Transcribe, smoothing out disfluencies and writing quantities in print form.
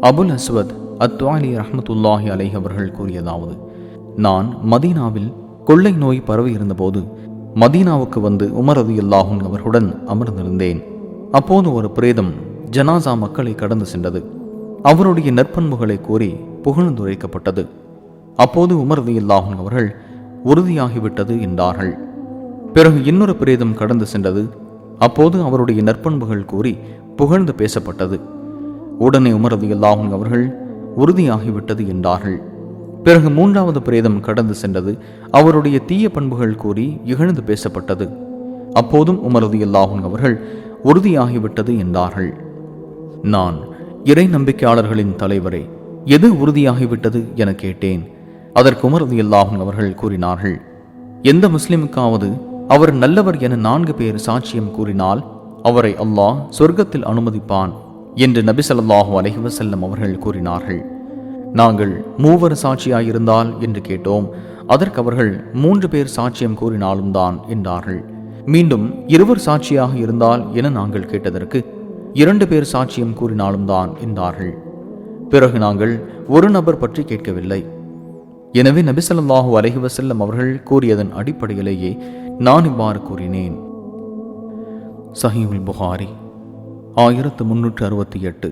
அபுல் அஸ்வத் அத்வாலி ரஹ்மத்துல்லாஹி அலைஹி அவர்கள் கூறியதாவது, நான் மதீனாவில் கொள்ளை நோய் பரவி இருந்தபோது மதீனாவுக்கு வந்து உமர் ரலியல்லாஹு அன்ஹு அவர்களுடன் அமர்ந்திருந்தேன். அப்போது ஒரு பிரேதம் ஜனாசா மக்களை கடந்து சென்றது. அவருடைய நற்பண்புகளை கூறி புகழ்ந்துரைக்கப்பட்டது. அப்போது உமர் ரலியல்லாஹு அன்ஹு அவர்கள் உறுதியாகிவிட்டது என்றார்கள். பிறகு இன்னொரு பிரேதம் கடந்து சென்றது. அப்போது அவருடைய நற்பண்புகள் கூறி புகழ்ந்து பேசப்பட்டது. உடனே உமர் ரலியல்லாஹு அன்ஹு அவர்கள் உறுதியாகிவிட்டது என்றார்கள். பிறகு மூன்றாவது பிரேதம் கடந்து சென்றது. அவருடைய தீய பண்புகள் கூறி இகழ்ந்து பேசப்பட்டது. அப்போதும் உமர் ரலியல்லாஹு அன்ஹு அவர்கள் உறுதியாகிவிட்டது என்றார்கள். நான், இறை நம்பிக்கையாளர்களின் தலைவரே, எது உறுதியாகிவிட்டது என கேட்டேன். அதற்கு உமர் ரலியல்லாஹு அன்ஹு அவர்கள் கூறினார்கள், எந்த முஸ்லிமுக்காவது அவர் நல்லவர் என 4 பேர் சாட்சியம் கூறினால் அவரை அல்லாஹ் சொர்க்கத்தில் அனுமதிப்பான் என்று நபி ஸல்லல்லாஹு அலைஹி வஸல்லம் அவர்கள் கூறினார்கள். நாங்கள் 3 சாட்சியாயிருந்தால் என்று கேட்டோம். அதற்கு அவர்கள் 3 பேர் சாட்சியம் கூறினாலும் தான் என்றார்கள். மீண்டும் 2 சாட்சியாக இருந்தால் என நாங்கள் கேட்டதற்கு 2 பேர் சாட்சியம் கூறினாலும் தான் என்றார்கள். பிறகு நாங்கள் ஒரு நபர் பற்றி கேட்கவில்லை. எனவே நபி ஸல்லல்லாஹு அலைஹி வஸல்லம் அவர்கள் கூறியதன் அடிப்படையிலேயே நான் இவ்வாறு கூறினேன். சஹீஹுல் புகாரி 1368